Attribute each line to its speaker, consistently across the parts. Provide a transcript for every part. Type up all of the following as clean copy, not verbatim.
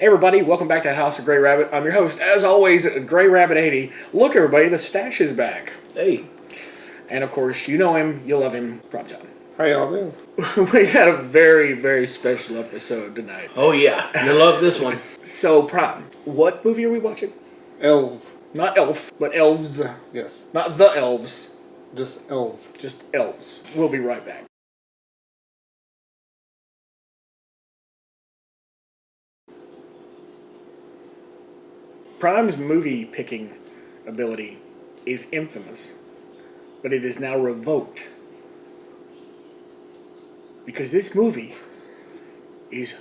Speaker 1: Hey everybody, welcome back to House of Grey Rabbit. I'm your host, as always, Grey Rabbit 80. Look everybody, the stash is back.
Speaker 2: Hey.
Speaker 1: And of course, you know him, you love him, Primetime.
Speaker 3: How y'all doing?
Speaker 1: We had a very, very special episode tonight.
Speaker 2: Oh yeah, you love this one.
Speaker 1: So, Prime, what movie are we watching?
Speaker 3: Elves.
Speaker 1: Not Elf, but Elves.
Speaker 3: Yes.
Speaker 1: Not The Elves,
Speaker 3: Just elves.
Speaker 1: just Elves. We'll be right back. Prime's movie picking ability is infamous, but it is now revoked. Because this movie is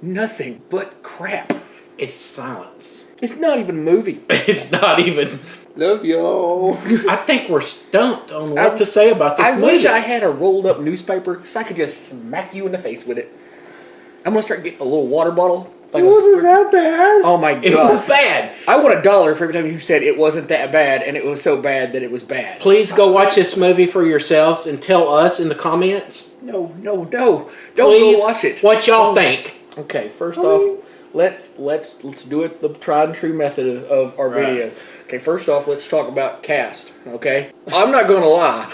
Speaker 1: nothing but crap.
Speaker 2: It's silence.
Speaker 1: It's not even a movie.
Speaker 2: It's not even.
Speaker 3: Love y'all.
Speaker 2: I think we're stumped on what to say about this
Speaker 1: I
Speaker 2: movie.
Speaker 1: wish I had a rolled up newspaper so I could just smack you in the face with it. I'm gonna start getting a little water bottle.
Speaker 3: It wasn't that bad.
Speaker 1: Oh my god.
Speaker 2: It was bad.
Speaker 1: I want $1 for every time you said it wasn't that bad and it was so bad that it was bad.
Speaker 2: Please go watch this movie for yourselves and tell us in the comments.
Speaker 1: No. Don't go watch it.
Speaker 2: What y'all think?
Speaker 1: Okay, first off, let's do it the tried and true method of our videos. Okay, first off, let's talk about cast. Okay, I'm not gonna lie,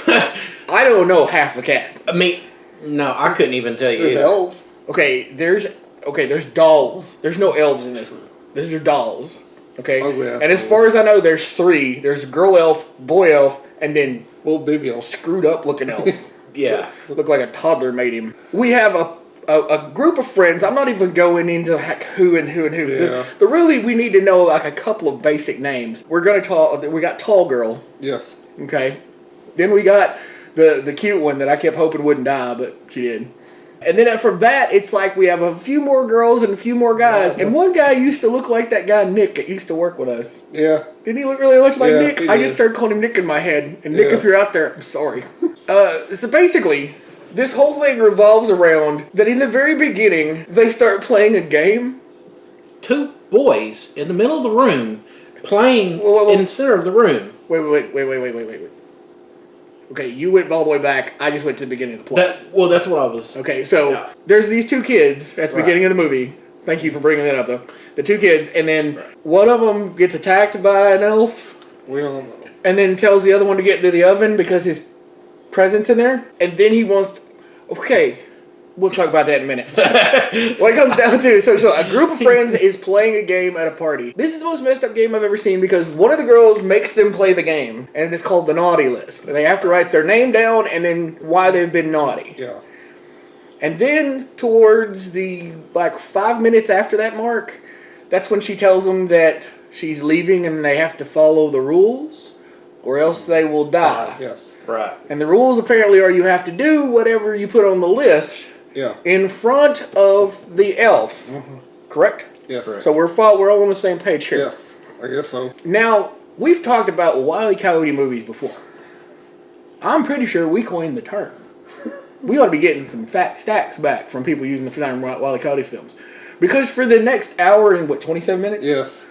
Speaker 1: I don't know half the cast.
Speaker 2: I mean, no, I couldn't even tell you.
Speaker 3: There's
Speaker 2: either.
Speaker 3: elves.
Speaker 1: Okay, there's dolls. There's no elves in this one. These are dolls. Okay,
Speaker 3: Oh, yeah,
Speaker 1: and as far as I know, there's 3. There's a girl elf, boy elf, and then
Speaker 3: Little baby elf.
Speaker 1: screwed up looking elf.
Speaker 2: Yeah.
Speaker 1: Looked like a toddler made him. We have a group of friends. I'm not even going into like who and who and who.
Speaker 3: Yeah.
Speaker 1: The really we need to know like a couple of basic names. We're gonna talk. We got Tall Girl.
Speaker 3: Yes.
Speaker 1: Okay. Then we got the cute one that I kept hoping wouldn't die, but she did. And then from that, it's like we have a few more girls and a few more guys. And one guy used to look like that guy Nick that used to work with us.
Speaker 3: Yeah.
Speaker 1: Didn't he look really much like
Speaker 3: Yeah,
Speaker 1: Nick?
Speaker 3: he
Speaker 1: I
Speaker 3: did.
Speaker 1: just started calling him Nick in my head. And Nick,
Speaker 3: Yeah.
Speaker 1: if you're out there, I'm sorry. So basically, this whole thing revolves around that in the very beginning, they start playing a game.
Speaker 2: 2 boys in the middle of the room playing
Speaker 1: Whoa.
Speaker 2: in the center of the room.
Speaker 1: Wait. Okay, you went all the way back. I just went to the beginning of the plot.
Speaker 2: That's what I was.
Speaker 1: Okay, so
Speaker 2: Yeah.
Speaker 1: there's these 2 kids at the beginning of the movie. Thank you for bringing that up, though. The 2 kids, and then one of them gets attacked by an elf,
Speaker 3: We don't know.
Speaker 1: and then tells the other one to get into the oven because his present's in there, and then he wants to, okay, we'll talk about that in a minute. What it comes down to, so a group of friends is playing a game at a party. This is the most messed up game I've ever seen because one of the girls makes them play the game, and it's called the naughty list. And they have to write their name down and then why they've been naughty.
Speaker 3: Yeah.
Speaker 1: And then towards the 5 minutes after that mark, that's when she tells them that she's leaving and they have to follow the rules or else they will die.
Speaker 3: Yes.
Speaker 2: Right.
Speaker 1: And the rules apparently are you have to do whatever you put on the list
Speaker 3: Yeah.
Speaker 1: in front of the elf. Correct?
Speaker 3: Yes.
Speaker 2: Correct.
Speaker 1: So we're all on the same page here.
Speaker 3: Yes. I guess so.
Speaker 1: Now, we've talked about Wile E. Coyote movies before. I'm pretty sure we coined the term. We ought to be getting some fat stacks back from people using the term Wile E. Coyote films. Because for the next hour and 27 minutes?
Speaker 3: Yes.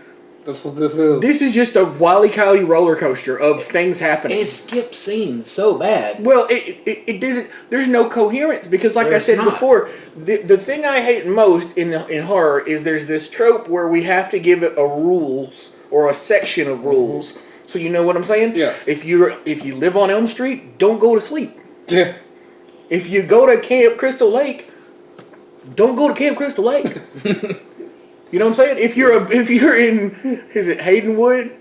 Speaker 3: That's what this is.
Speaker 1: This is just a Wile E. Coyote roller coaster of things happening.
Speaker 2: It skipped scenes so bad.
Speaker 1: Well, it didn't. There's no coherence because, like I
Speaker 2: There's
Speaker 1: said
Speaker 2: not.
Speaker 1: before, the thing I hate most in horror is there's this trope where we have to give it a rules or a section of rules. So you know what I'm saying?
Speaker 3: Yes.
Speaker 1: If you live on Elm Street, don't go to sleep.
Speaker 3: Yeah.
Speaker 1: If you go to Camp Crystal Lake, don't go to Camp Crystal Lake. You know what I'm saying? If you're in, is it Haydenwood?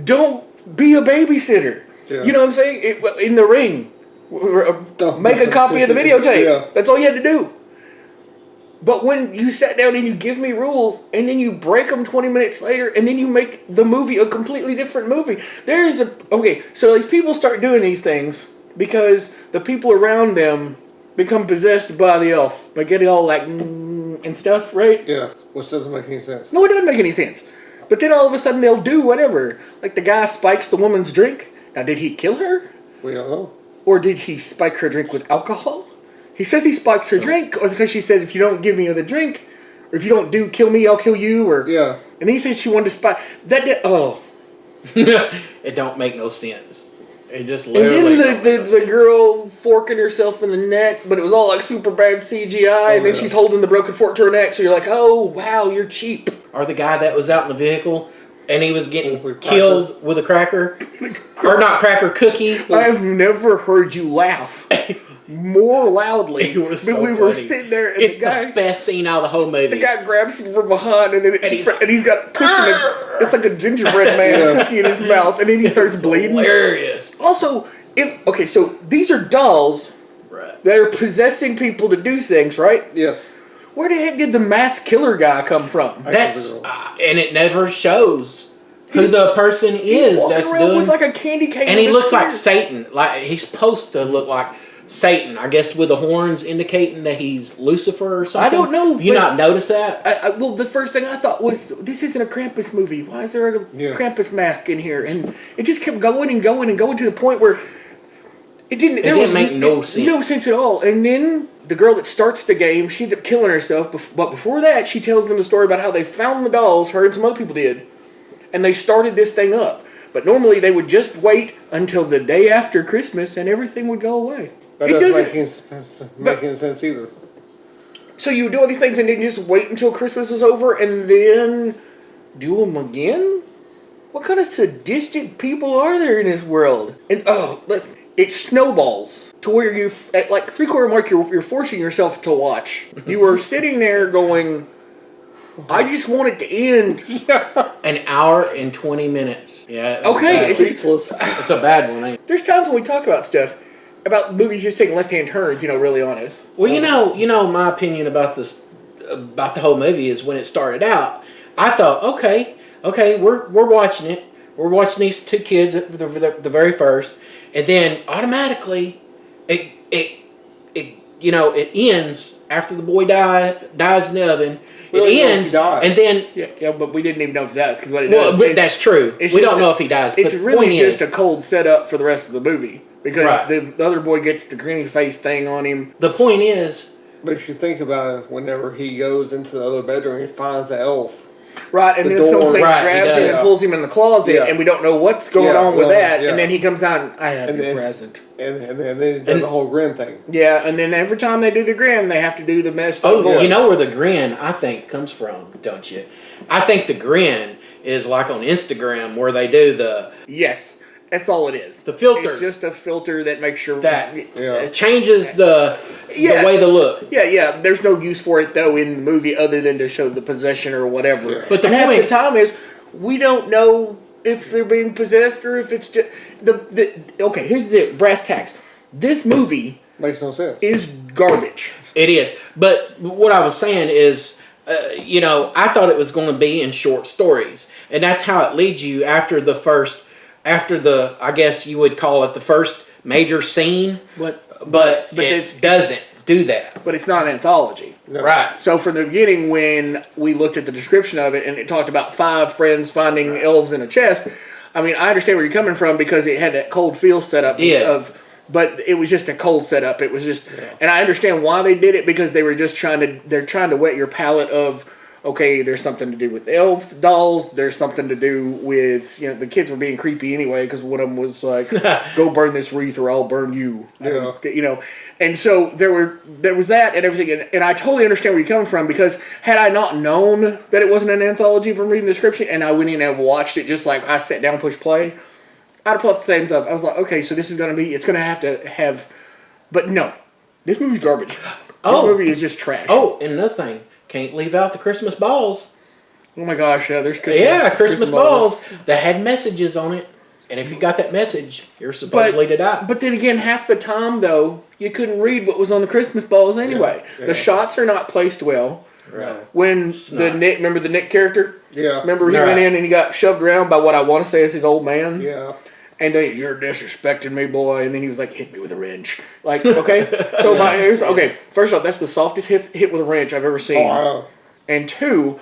Speaker 1: Don't be a babysitter.
Speaker 3: Yeah.
Speaker 1: You know what I'm saying? In the ring, make a copy of the videotape.
Speaker 3: Yeah.
Speaker 1: That's all you had to do. But when you sat down and you give me rules, and then you break them 20 minutes later, and then you make the movie a completely different movie. So these people start doing these things because the people around them become possessed by the elf. They get it all like and stuff, right?
Speaker 3: Yes. Which doesn't make any sense.
Speaker 1: No, it doesn't make any sense. But then all of a sudden they'll do whatever. Like the guy spikes the woman's drink. Now, did he kill her?
Speaker 3: We don't know.
Speaker 1: Or did he spike her drink with alcohol? He says he spikes her drink, or because she said, if you don't give me the drink, or if you don't kill me, I'll kill you, or...
Speaker 3: Yeah.
Speaker 1: And then he says she wanted to spike... It
Speaker 2: It don't make no sense. It just
Speaker 1: And
Speaker 2: literally.
Speaker 1: then the girl forking herself in the neck, but it was all like super bad CGI, and then she's holding the broken fork to her neck, so you're like, oh, wow, you're cheap.
Speaker 2: Or the guy that was out in the vehicle and he was getting
Speaker 3: With a
Speaker 2: killed with a cracker. Or not cracker, cookie.
Speaker 1: I've never heard you laugh more loudly.
Speaker 2: It was so
Speaker 1: we were
Speaker 2: funny.
Speaker 1: sitting there, and
Speaker 2: It's
Speaker 1: the guy...
Speaker 2: the best scene out of the whole movie.
Speaker 1: The guy grabs him from behind, and then he's got pushing it's like a gingerbread man cookie in his mouth, and then he starts bleeding.
Speaker 2: Hilarious.
Speaker 1: Also, so these are dolls
Speaker 2: Right.
Speaker 1: that are possessing people to do things, right?
Speaker 3: Yes.
Speaker 1: Where the heck did the masked killer guy come from?
Speaker 2: That's and it never shows who the person is
Speaker 1: Walking
Speaker 2: that's
Speaker 1: around
Speaker 2: doing.
Speaker 1: with like a candy cane,
Speaker 2: And he
Speaker 1: on his
Speaker 2: looks like
Speaker 1: ear.
Speaker 2: Satan. Like he's supposed to look like Satan. I guess with the horns indicating that he's Lucifer or something.
Speaker 1: I don't know,
Speaker 2: You
Speaker 1: but-
Speaker 2: not notice that?
Speaker 1: Well, the first thing I thought was, this isn't a Krampus movie. Why is there a Krampus mask in here? And it just kept going and going and going to the point where it didn't
Speaker 2: make no sense.
Speaker 1: No sense at all. And then the girl that starts the game, she ends up killing herself. But before that, she tells them a story about how they found the dolls, her and some other people did. And they started this thing up. But normally they would just wait until the day after Christmas and everything would go away.
Speaker 3: That doesn't make any sense either.
Speaker 1: So you would do all these things and then just wait until Christmas was over and then do them again? What kind of sadistic people are there in this world? And it snowballs to where you, at like 3/4 mark, you're forcing yourself to watch. You are sitting there going, I just want it to end.
Speaker 2: An hour and 20 minutes. Yeah.
Speaker 1: Okay.
Speaker 3: It's speechless.
Speaker 2: It's a bad one, ain't it?
Speaker 1: There's times when we talk about stuff, about movies just taking left-hand turns, really honest.
Speaker 2: Well, you know my opinion about this, about the whole movie is when it started out, I thought, okay, we're watching it. We're watching these two kids at the very first, and then automatically, it ends after the boy dies in the oven. It ends, and then
Speaker 1: Yeah, but we didn't even know if that was because what it
Speaker 2: well,
Speaker 1: does.
Speaker 2: that's true. We don't know if he dies.
Speaker 1: It's
Speaker 2: but the
Speaker 1: really
Speaker 2: point
Speaker 1: just
Speaker 2: is,
Speaker 1: a cold setup for the rest of the movie because
Speaker 2: Right.
Speaker 1: the other boy gets the grinning face thing on him.
Speaker 2: the point is,
Speaker 3: But if you think about it, whenever he goes into the other bedroom, he finds the elf.
Speaker 1: Right, and
Speaker 3: The
Speaker 1: then
Speaker 3: door,
Speaker 1: something
Speaker 2: right, he
Speaker 1: grabs him and
Speaker 2: does.
Speaker 1: pulls him in the closet,
Speaker 3: Yeah.
Speaker 1: and we don't know what's going
Speaker 3: Yeah,
Speaker 1: on with
Speaker 3: well,
Speaker 1: that.
Speaker 3: yeah.
Speaker 1: And then he comes down, I have
Speaker 3: And
Speaker 1: your
Speaker 3: then-
Speaker 1: present.
Speaker 3: And then he does the whole grin thing.
Speaker 1: Yeah, and then every time they do the grin, they have to do the messed up
Speaker 2: oh,
Speaker 1: voice.
Speaker 2: you know where the grin I think comes from, don't you? I think the grin is like on Instagram where they do the
Speaker 1: Yes, that's all it is.
Speaker 2: The filters.
Speaker 1: It's just a filter that makes sure
Speaker 2: that
Speaker 3: Yeah.
Speaker 2: it changes the
Speaker 1: Yeah.
Speaker 2: way they look.
Speaker 1: Yeah. There's no use for it though in the movie other than to show the possession or whatever.
Speaker 3: Yeah.
Speaker 2: But the
Speaker 1: and half
Speaker 2: point-
Speaker 1: the time is we don't know if they're being possessed or if it's just okay. Here's the brass tacks. This movie
Speaker 3: Makes no sense.
Speaker 1: is garbage.
Speaker 2: It is. But what I was saying is, I thought it was going to be in short stories. And that's how it leads you after the, I guess you would call it the first major scene. But it doesn't do that.
Speaker 1: But it's not an anthology.
Speaker 3: No.
Speaker 2: Right.
Speaker 1: So from the beginning, when we looked at the description of it and it talked about 5 friends finding elves in a chest, I mean, I understand where you're coming from because it had that cold feel setup but it was just a cold setup. It was just, and I understand why they did it because they were just they're trying to whet your palate of, okay, there's something to do with elf dolls. There's something to do with, the kids were being creepy anyway because one of them was like, go burn this wreath or I'll burn you.
Speaker 3: Yeah.
Speaker 1: And so there was that and everything. And I totally understand where you're coming from because had I not known that it wasn't an anthology from reading the description and I went in and watched it just like I sat down, push play, I'd have thought the same stuff. I was like, okay, so this is going to it's going to have, but no, this movie's garbage. This movie is just trash.
Speaker 2: Oh, and another thing, can't leave out the Christmas balls.
Speaker 1: Oh my gosh, yeah, there's Christmas.
Speaker 2: Christmas balls that had messages on it. And if you got that message, you're supposedly to die.
Speaker 1: But then again, half the time, though, you couldn't read what was on the Christmas balls anyway.
Speaker 3: Yeah.
Speaker 1: The shots are not placed well.
Speaker 2: Right.
Speaker 1: When remember the Nick character?
Speaker 3: Yeah.
Speaker 1: Remember he went in and he got shoved around by what I want to say is his old man?
Speaker 3: Yeah.
Speaker 1: And then, you're disrespecting me, boy. And then he was like, hit me with a wrench. Like, okay. So, first off, that's the softest hit with a wrench I've ever seen.
Speaker 3: Oh,
Speaker 1: And 2,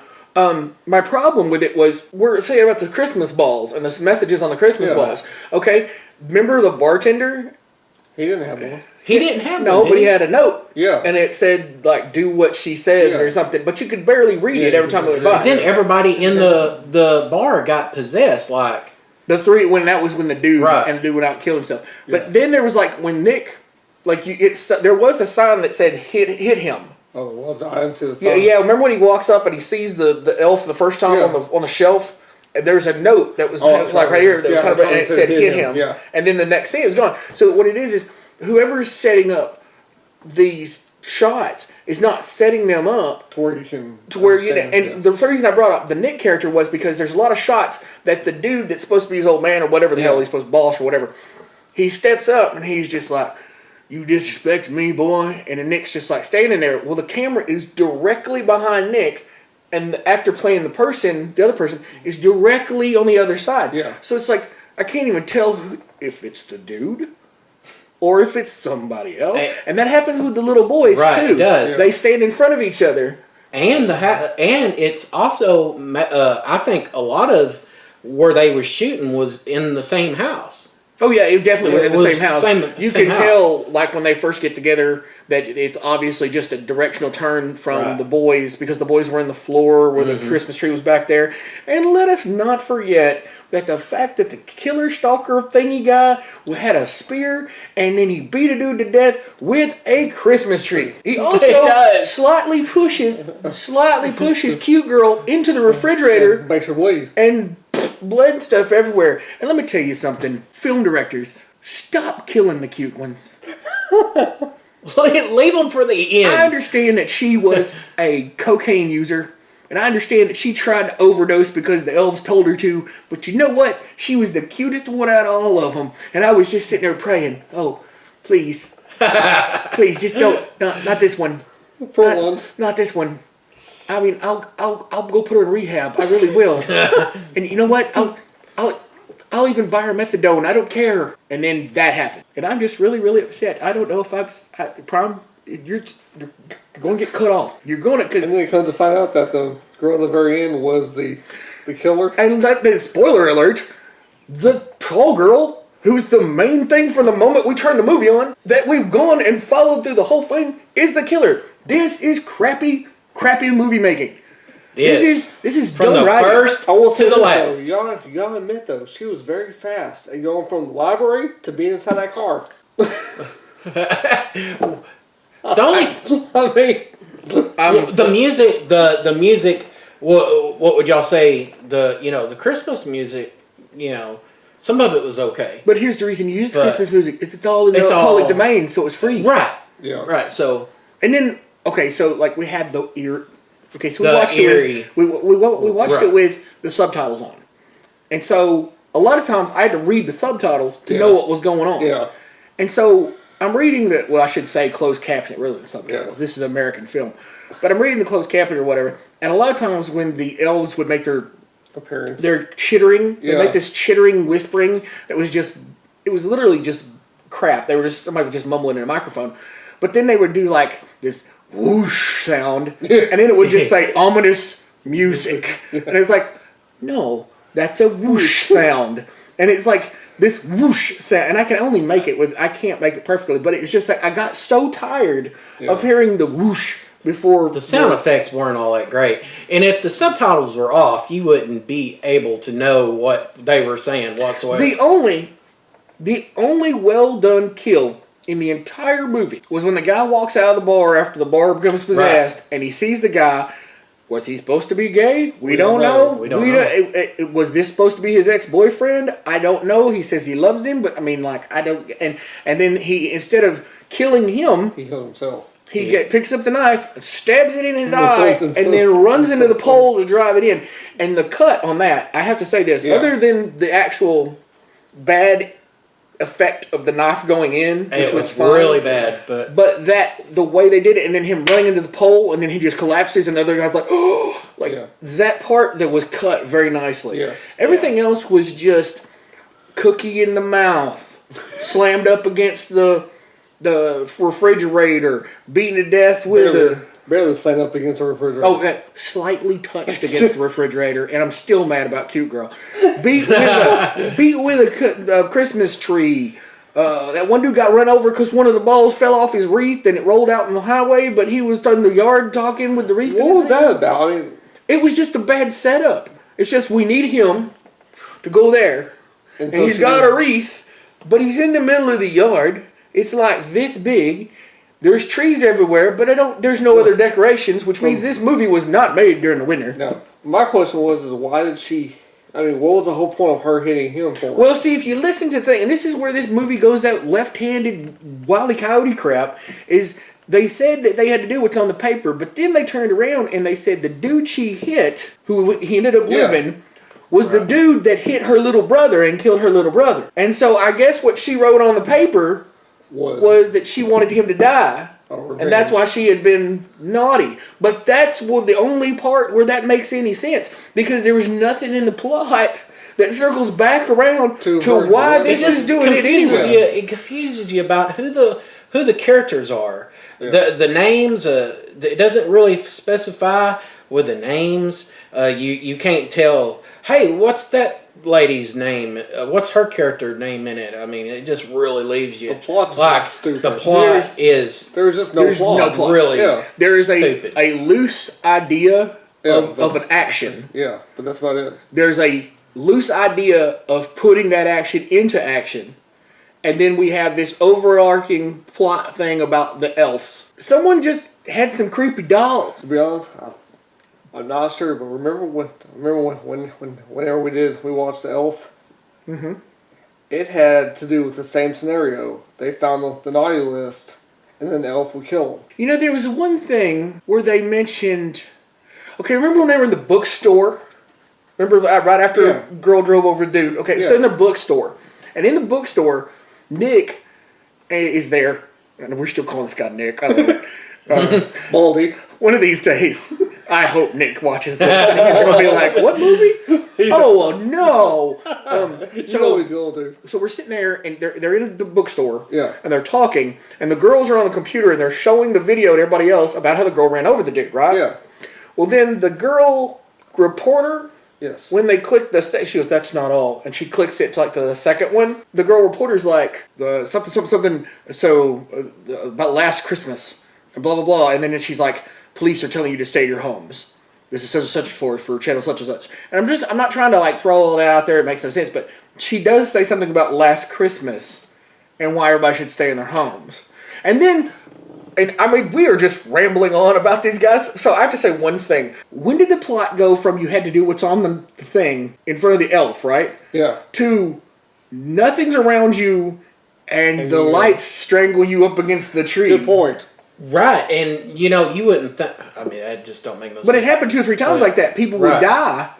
Speaker 1: my problem with it was, we're saying about the Christmas balls and the messages on the Christmas balls. Okay? Remember the bartender?
Speaker 3: he didn't have one.
Speaker 2: He didn't have
Speaker 1: No,
Speaker 2: one,
Speaker 1: but
Speaker 2: did
Speaker 1: he had a note.
Speaker 3: Yeah.
Speaker 1: And it said, like, do what she says or something. But you could barely read it every time it went by.
Speaker 2: Then everybody in the bar got possessed. Like,
Speaker 1: The three when the dude
Speaker 2: Right.
Speaker 1: and the dude went out and killed himself. But then there was like when Nick, like there was a sign that said hit him.
Speaker 3: Oh, it was. I didn't see the sign.
Speaker 1: Yeah, yeah. Remember when he walks up and he sees the elf the first time on the shelf? And there's a note that was like right here that was kind of and it said hit him.
Speaker 3: Yeah.
Speaker 1: And then the next scene is gone. So what it is whoever's setting up these shots is not setting them up
Speaker 3: to where you can
Speaker 1: and the reason I brought up the Nick character was because there's a lot of shots that the dude that's supposed to be his old man or whatever the hell he's supposed to boss or whatever, he steps up and he's just like, you disrespect me, boy. And then Nick's just like standing there. Well, the camera is directly behind Nick, and the actor playing the other person, is directly on the other side.
Speaker 3: Yeah.
Speaker 1: So it's like, I can't even tell if it's the dude or if it's somebody else. And that happens with the little boys, too.
Speaker 2: It does.
Speaker 1: They stand in front of each other.
Speaker 2: And and it's also, I think a lot of where they were shooting was in the same house.
Speaker 1: Oh yeah, it definitely was in the same house. You
Speaker 2: same
Speaker 1: can
Speaker 2: house.
Speaker 1: tell, like when they first get together, that it's obviously just a directional turn from the boys because the boys were in the floor where the Christmas tree was back there. And let us not forget that the fact that the killer stalker thingy guy had a spear and then he beat a dude to death with a Christmas tree. He also slightly pushes cute girl into the refrigerator.
Speaker 3: Makes her bleed.
Speaker 1: And blood and stuff everywhere. And let me tell you something, film directors, stop killing the cute ones.
Speaker 2: Leave them for the end.
Speaker 1: I understand that she was a cocaine user, and I understand that she tried to overdose because the elves told her to, but you know what? She was the cutest one out of all of them, and I was just sitting there praying, oh, please, please, just don't, not this one.
Speaker 3: For once.
Speaker 1: Not this one. I mean, I'll go put her in rehab. I really will. And you know what? I'll even buy her methadone. I don't care. And then that happened, and I'm just really, really upset. I don't know if you're going to get cut off. You're going to
Speaker 3: And then it comes to find out that the girl at the very end was the killer.
Speaker 1: And spoiler alert, the tall girl who's the main thing from the moment we turn the movie on that we've gone and followed through the whole thing is the killer. This is crappy movie making. This is
Speaker 2: from
Speaker 1: done
Speaker 2: the
Speaker 1: right.
Speaker 2: first to the last.
Speaker 3: Y'all admit though, she was very fast. And going from the library to being inside that car.
Speaker 2: The music. What would y'all say? The Christmas music. Some of it was okay.
Speaker 1: But here's the reason you use Christmas music. It's all in the public domain, so it's free.
Speaker 2: Right.
Speaker 3: Yeah.
Speaker 2: Right. So.
Speaker 1: And then so like we had the ear. Okay, so we
Speaker 2: The
Speaker 1: watched
Speaker 2: eerie.
Speaker 1: it. We watched it with the subtitles on, and so a lot of times I had to read the subtitles to know what was going on.
Speaker 3: Yeah.
Speaker 1: And so I'm reading I should say closed caption, really the subtitles. Yeah. This is an American film, but I'm reading the closed caption or whatever. And a lot of times when the elves would make their
Speaker 3: appearance,
Speaker 1: their chittering, they make this chittering whispering that was literally just crap. Somebody was just mumbling in a microphone, but then they would do like this whoosh sound, and then it would just say ominous music, and it's like, no, that's a whoosh sound, and it's like this whoosh sound, and I can only make it I can't make it perfectly, but it was just like I got so tired of hearing the whoosh before.
Speaker 2: The sound effects weren't all that great, and if the subtitles were off, you wouldn't be able to know what they were saying whatsoever.
Speaker 1: The only well done kill in the entire movie was when the guy walks out of the bar after the bar becomes possessed, and he sees the guy. Was he supposed to be gay? We don't know.
Speaker 2: We don't know.
Speaker 1: Was this supposed to be his ex-boyfriend? I don't know. He says he loves him, but I mean, like, I don't. And then he, instead of killing him,
Speaker 3: he kills himself.
Speaker 1: He picks up the knife, stabs it in his eye, and then runs into the pole to drive it in. And the cut on that, I have to say this, other than the actual bad effect of the knife going in, which was fine,
Speaker 2: really bad, but
Speaker 1: the way they did it, and then him running into the pole, and then he just collapses, and the other guy's like, oh, that part that was cut very nicely.
Speaker 3: Yes.
Speaker 1: Everything else was just cookie in the mouth, slammed up against the refrigerator, beaten to death with
Speaker 3: barely slammed up against the refrigerator.
Speaker 1: Oh, slightly touched against the refrigerator, and I'm still mad about Cute Girl. Beat with a Christmas tree. That one dude got run over because one of the balls fell off his wreath and it rolled out in the highway, but he was in the yard talking with the wreath.
Speaker 3: What was that about? I mean,
Speaker 1: it was just a bad setup. It's just we need him to go there and he's got a wreath, but he's in the middle of the yard. It's like this big. There's trees everywhere, but there's no other decorations, which means this movie was not made during the winter.
Speaker 3: No. My question was, why did she... I mean, what was the whole point of her hitting him for?
Speaker 1: Well, see, if you listen to things, and this is where this movie goes that left-handed Wile E. Coyote crap, is they said that they had to do what's on the paper, but then they turned around and they said the dude she hit, who he ended up living, was the dude that hit her little brother and killed her little brother. And so I guess what she wrote on the paper was that she wanted him to die. And that's why she had been naughty. But that's the only part where that makes any sense. Because there was nothing in the plot that circles back around to why this is doing it anyway.
Speaker 2: It confuses you about who the characters are. Yeah. The names, it doesn't really specify with the names. You can't tell, hey, what's that lady's name? What's her character name in it? I mean, it just really leaves you.
Speaker 3: The plot's
Speaker 2: like
Speaker 3: just stupid.
Speaker 2: The plot is
Speaker 3: there's just no plot.
Speaker 2: No plot. Really,
Speaker 1: there is
Speaker 2: stupid.
Speaker 1: a loose idea of an action.
Speaker 3: Yeah, but that's about it.
Speaker 1: There's a loose idea of putting that action into action, and then we have this overarching plot thing about the elves. Someone just had some creepy dolls.
Speaker 3: To be honest, I'm not sure, but whenever we watched the Elf, it had to do with the same scenario. They found the naughty list, and then the elf would kill them.
Speaker 1: You know, there was one thing where they mentioned. Okay, remember when they were in the bookstore? Remember right after a girl drove over a dude? Okay, so in the bookstore, and in the bookstore, Nick is there, and we're still calling this guy Nick. I love it.
Speaker 3: Baldy.
Speaker 1: One of these days, I hope Nick watches this and he's going to be like, what movie? Oh, no. So we're sitting there and they're in the bookstore and they're talking and the girls are on the computer and they're showing the video to everybody else about how the girl ran over the dude, right?
Speaker 3: Yeah.
Speaker 1: Well, then the girl reporter,
Speaker 3: when
Speaker 1: they click she goes, that's not all. And she clicks it to like the second one. The girl reporter's like, something, about last Christmas and blah, blah, blah. And then she's like, police are telling you to stay at your homes. This is such and such for channel such and such. And I'm not trying to like throw all that out there. It makes no sense. But she does say something about last Christmas and why everybody should stay in their homes. And then, I mean, we are just rambling on about these guys. So I have to say one thing. When did the plot go from you had to do what's on the thing in front of the elf, right?
Speaker 3: Yeah.
Speaker 1: To nothing's around you and the lights strangle you up against the tree.
Speaker 3: Good point.
Speaker 2: Right, and you wouldn't think. I mean, that just don't make no sense.
Speaker 1: But it happened 2 or 3 times like that. People would die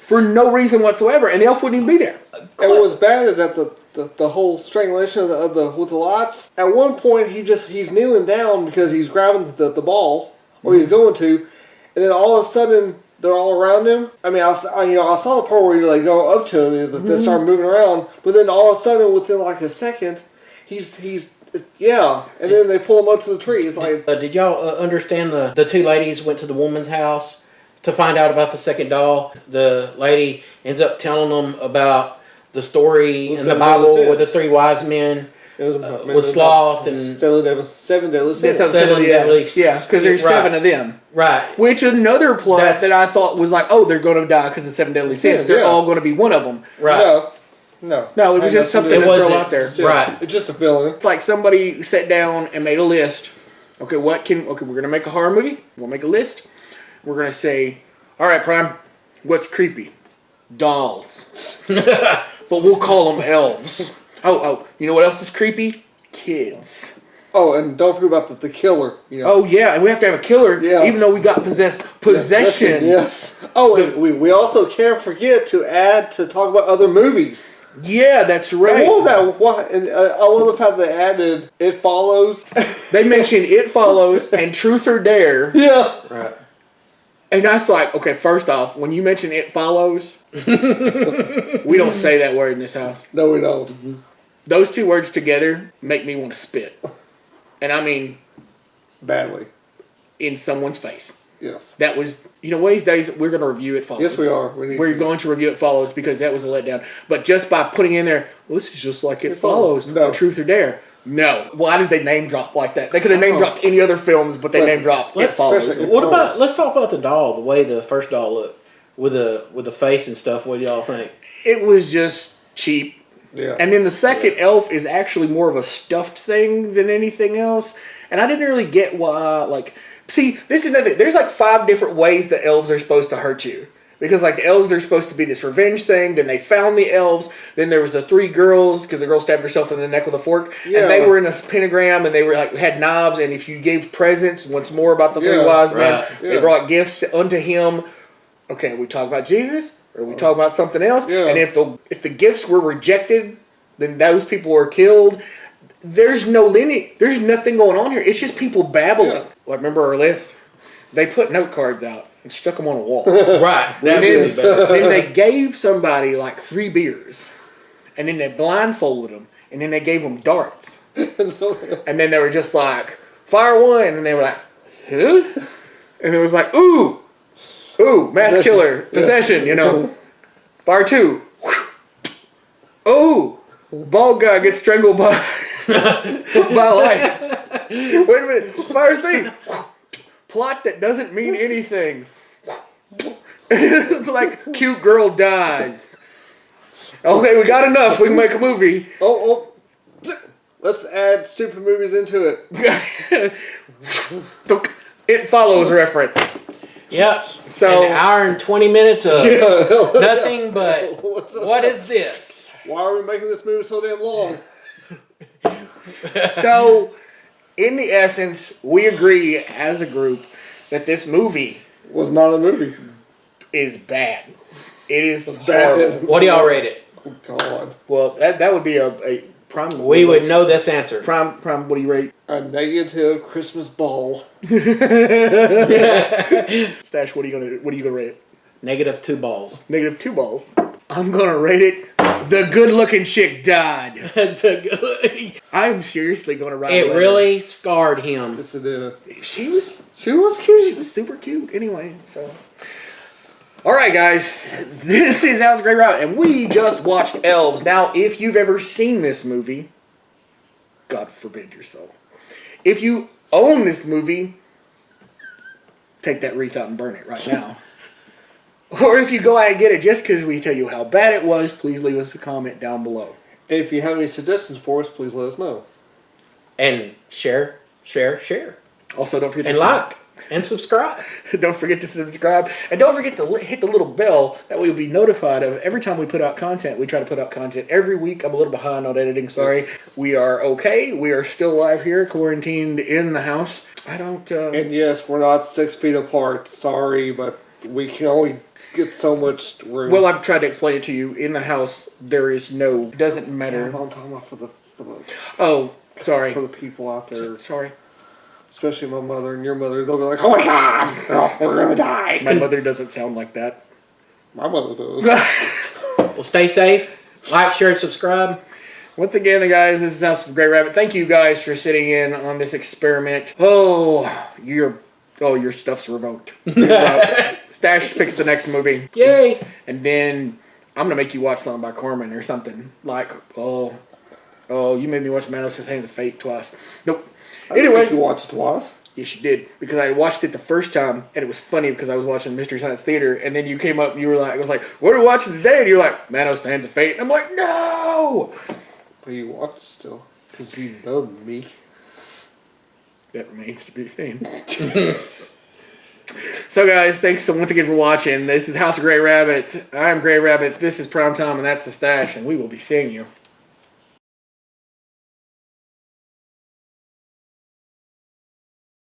Speaker 1: for no reason whatsoever, and the elf wouldn't even be there.
Speaker 3: And what was bad is that the whole strangulation of the with the lights. At one point, he's kneeling down because he's grabbing the ball, or he's going to, and then all of a sudden they're all around him. I mean, I saw the part where you go up to him and they start moving around, but then all of a sudden within like a second, he's. And then they pull him up to the tree. It's like,
Speaker 2: did y'all understand the 2 ladies went to the woman's house to find out about the second doll? The lady ends up telling them about the story in the Bible where the 3 wise men was sloth and
Speaker 3: 7 deadly sins.
Speaker 1: Yeah, because there's 7 of them.
Speaker 2: Right.
Speaker 1: Which another plot that I thought was like, oh, they're going to die because of 7 deadly sins. They're all going to be one of them.
Speaker 2: Right.
Speaker 1: No, it was just something to throw out there.
Speaker 2: Right.
Speaker 3: It's just a feeling.
Speaker 1: It's like somebody sat down and made a list. Okay, we're going to make a horror movie. We'll make a list. We're going to say, all right, Prime, what's creepy? Dolls. But we'll call them elves. Oh, you know what else is creepy? Kids.
Speaker 3: Oh, and don't forget about the killer.
Speaker 1: Oh, yeah, and we have to have a killer, even though we got possession.
Speaker 3: Yes. Oh, and we also can't forget to talk about other movies.
Speaker 1: Yeah, that's right.
Speaker 3: And what was that? What? And I love the fact they added It Follows.
Speaker 1: They mentioned It Follows and Truth or Dare.
Speaker 3: Yeah.
Speaker 2: Right.
Speaker 1: And that's like, okay, first off, when you mention It Follows, we don't say that word in this house.
Speaker 3: No, we don't. Mm-hmm.
Speaker 1: Those 2 words together make me want to spit. And I mean...
Speaker 3: badly.
Speaker 1: In someone's face.
Speaker 3: Yes.
Speaker 1: That was, one of these days we're going to review It Follows.
Speaker 3: Yes, we are.
Speaker 1: We're going to review It Follows because that was a letdown. But just by putting in there, well, this is just like It Follows. No. Truth or Dare. No. Why did they name drop like that? They could have name dropped any other films, but they name dropped It Follows.
Speaker 2: Let's talk about the doll, the way the first doll looked with the face and stuff. What do y'all think?
Speaker 1: It was just cheap.
Speaker 3: Yeah.
Speaker 1: And then the second elf is actually more of a stuffed thing than anything else. And I didn't really get why, like, see, this is another thing. There's like 5 different ways the elves are supposed to hurt you. Because, like, the elves are supposed to be this revenge thing. Then they found the elves. Then there was the 3 girls, because the girl stabbed herself in the neck with a fork.
Speaker 3: Yeah.
Speaker 1: And they were in a pentagram, and they were, like, had knobs. And if you gave presents, once more about the 3 wise men, they brought gifts unto him. Okay, are we talking about Jesus? Or are we talking about something else?
Speaker 3: Yeah.
Speaker 1: And if the gifts were rejected, then those people were killed. There's no lineage. There's nothing going on here. It's just people babbling.
Speaker 3: Yeah.
Speaker 1: Like, remember our list? They put note cards out and stuck them on a wall.
Speaker 2: Right.
Speaker 1: And then they gave somebody like 3 beers. And then they blindfolded them. And then they gave them darts. And then they were just like, fire 1. And they were like, huh? And it was like, ooh, mass killer, possession, you know. Fire 2. Oh, bald guy gets strangled by life. Wait a minute. Fire 3. Plot that doesn't mean anything. It's like cute girl dies. Okay, we got enough. We can make a movie.
Speaker 3: Oh. Let's add stupid movies into it.
Speaker 1: It Follows reference.
Speaker 2: Yep.
Speaker 1: So
Speaker 2: an hour and 20 minutes of nothing but what is this?
Speaker 3: Why are we making this movie so damn long?
Speaker 1: So, in the essence, we agree as a group that this movie
Speaker 3: Was not a movie.
Speaker 1: is bad. It is
Speaker 3: Bad as-
Speaker 1: horrible.
Speaker 2: What do y'all rate it?
Speaker 3: Oh God.
Speaker 1: Well, that would be a prime.
Speaker 2: We would know this answer.
Speaker 1: Prime. What do you rate?
Speaker 3: A negative Christmas ball.
Speaker 1: Stash. What are you gonna rate it?
Speaker 2: Negative 2 balls.
Speaker 1: Negative 2 balls. I'm gonna rate it. The good-looking chick died. I'm seriously gonna write.
Speaker 2: It really scarred him.
Speaker 3: Yes, it did.
Speaker 1: She was
Speaker 3: She was cute.
Speaker 1: She was super cute anyway, so. Alright guys, this is How's a Great Rabbit, and we just watched Elves. Now, if you've ever seen this movie, God forbid your soul. If you own this movie, take that wreath out and burn it right now. Or if you go out and get it just because we tell you how bad it was, please leave us a comment down below.
Speaker 3: And if you have any suggestions for us, please let us know.
Speaker 2: And share.
Speaker 1: Also, don't forget
Speaker 2: And
Speaker 1: to
Speaker 2: like. And subscribe.
Speaker 1: Don't forget to subscribe. And don't forget to hit the little bell. That way you'll be notified of every time we put out content. We try to put out content every week. I'm a little behind on editing. Sorry.
Speaker 3: Yes.
Speaker 1: We are okay. We are still live here, quarantined in the house. I don't...
Speaker 3: And yes, we're not 6 feet apart. Sorry, but we can only get so much room.
Speaker 1: Well, I've tried to explain it to you. In the house, there is no... It doesn't matter.
Speaker 3: I'm talking about for the
Speaker 1: Oh, sorry.
Speaker 3: for the people out there.
Speaker 1: Sorry.
Speaker 3: Especially my mother and your mother. They'll be like, oh my God, oh, we're going to die.
Speaker 1: My mother doesn't sound like that.
Speaker 3: My mother does.
Speaker 2: Well, stay safe. Like, share, subscribe.
Speaker 1: Once again, guys, this is House of Grey Rabbit. Thank you guys for sitting in on this experiment. Oh, your stuff's revoked. Stash picks the next movie.
Speaker 2: Yay.
Speaker 1: And then I'm going to make you watch something by Corman or something. Like, you made me watch Manos' Hands of Fate twice. Nope.
Speaker 3: Anyway, you watched it twice.
Speaker 1: Yes, you did. Because I watched it the first time, and it was funny because I was watching Mystery Science Theater, and then you came up and you were like, I was like, what are we watching today? And you're like, Manos' Hands of Fate. And I'm like, no!
Speaker 3: But you watched it still. Because you know me.
Speaker 1: That remains to be seen. So, guys, thanks so once again for watching. This is House of Grey Rabbit. I'm Grey Rabbit. This is Primetime, and that's the Stash, and we will be seeing you